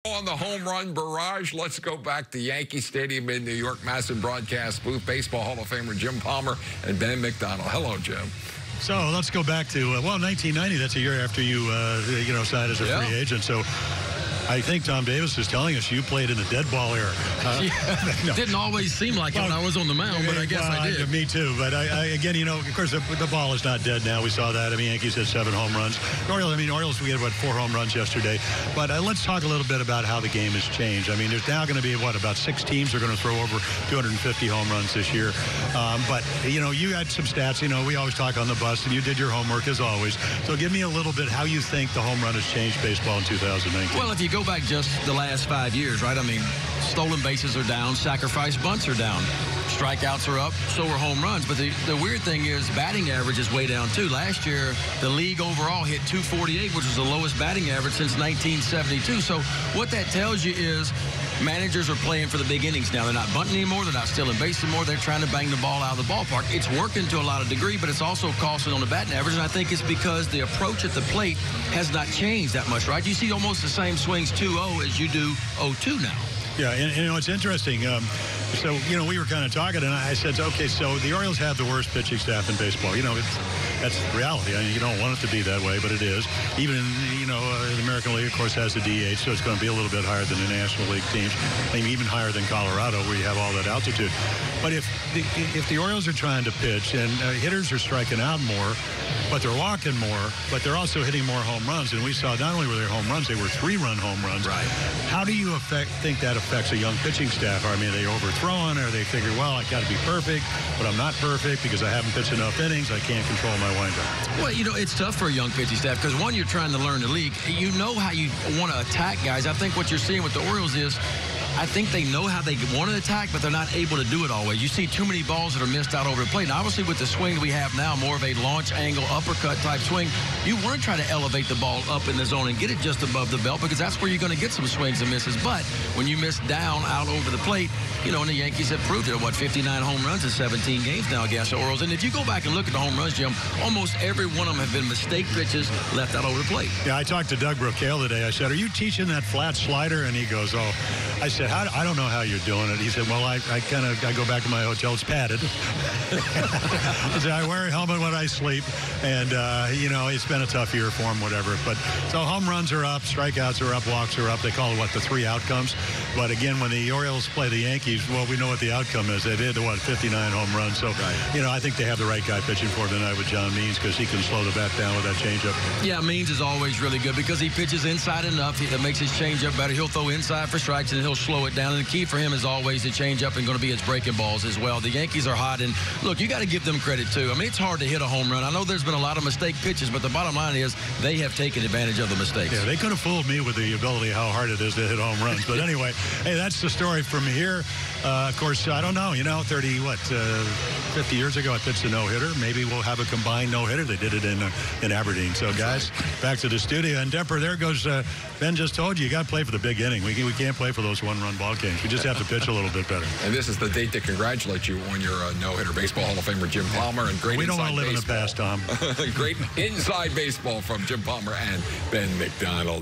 On the home run barrage, let's go back to Yankee Stadium in New York, MASN broadcast booth. Baseball Hall of Famer Jim Palmer and Ben McDonald. Hello, Jim. So let's go back to, 1990. That's a year after you, signed as a free agent. So I think Tom Davis is telling us you played in the dead ball era. No. Didn't always seem like it when I was on the mound, but I guess I did. Me too. But again, of course, the ball is not dead now. We saw that. Yankees had 7 home runs. Orioles, we had, 4 home runs yesterday. But let's talk a little bit about how the game has changed. There's now going to be, about 6 teams are going to throw over 250 home runs this year. But, you had some stats. We always talk on the bus, and you did your homework as always. So give me a little bit how you think the home run has changed baseball in 2019. Well, if you go back just the last 5 years, right? Stolen bases are down, sacrifice bunts are down, strikeouts are up, so are home runs. But the weird thing is batting average is way down too. Last year, the league overall hit 248, which was the lowest batting average since 1972. So what that tells you is managers are playing for the big innings now. They're not bunting anymore. They're not stealing bases anymore. They're trying to bang the ball out of the ballpark. It's working to a lot of degree, but it's also costing on the batting average. And I think it's because the approach at the plate has not changed that much, right? You see almost the same swings 2-0 as you do 0-2 now. Yeah, and it's interesting. So, we were kind of talking, and I said, okay, so the Orioles have the worst pitching staff in baseball. That's reality. You don't want it to be that way, but it is. Even, the American League, of course, has the DH, so it's going to be a little bit higher than the National League teams, maybe even higher than Colorado, where you have all that altitude. But if the Orioles are trying to pitch, and hitters are striking out more, but they're walking more, but they're also hitting more home runs, and we saw not only were they home runs, they were 3-run home runs. Right. How do you think that affects a young pitching staff? Are they overthrowing, or they figure, well, I got to be perfect, but I'm not perfect because I haven't pitched enough innings. I can't control my windup. Well, it's tough for a young pitching staff because, one, you're trying to learn the league. You know how you want to attack guys. I think what you're seeing with the Orioles is I think they know how they want to attack, but they're not able to do it always. You see too many balls that are missed out over the plate. And obviously, with the swing that we have now, more of a launch angle, uppercut type swing, you want to try to elevate the ball up in the zone and get it just above the belt because that's where you're going to get some swings and misses. But when you miss down out over the plate, and the Yankees have proved it. 59 home runs in 17 games now against the Orioles. And if you go back and look at the home runs, Jim, almost every one of them have been mistake pitches left out over the plate. Yeah, I talked to Doug Brocail today. I said, are you teaching that flat slider? And he goes, oh. I said, I don't know how you're doing it. He said, well, I go back to my hotel. It's padded. I said, I wear a helmet when I sleep. And, it's been a tough year for him, whatever. But so home runs are up, strikeouts are up, walks are up. They call it, the 3 outcomes. But again, when the Orioles play the Yankees, well, we know what the outcome is. They did, 59 home runs. So, right. I think they have the right guy pitching for them tonight with John Means because he can slow the bat down with that changeup. Yeah, Means is always really good because he pitches inside enough that makes his changeup better. He'll throw inside for strikes and he'll slow it down. And the key for him is always the changeup and going to be his breaking balls as well. The Yankees are hot. And, look, you got to give them credit, too. It's hard to hit a home run. I know there's been a lot of mistake pitches, but the bottom line is they have taken advantage of the mistakes. Yeah, they could have fooled me with the ability how hard it is to hit home runs. But anyway, hey, that's the story from here. Of course, I don't know, 50 years ago I pitched a no-hitter. Maybe we'll have a combined no-hitter. They did it in Aberdeen. So, guys, back to the studio. And, Demper, there goes, Ben just told you got to play for the big inning. We can't play for those one-run ball games. We just have to pitch a little bit better. And this is the date to congratulate you on your no-hitter. Baseball Hall of Famer Jim Palmer and great. We don't want to live baseball. in the past, Tom. Great inside baseball from Jim Palmer and Ben McDonald.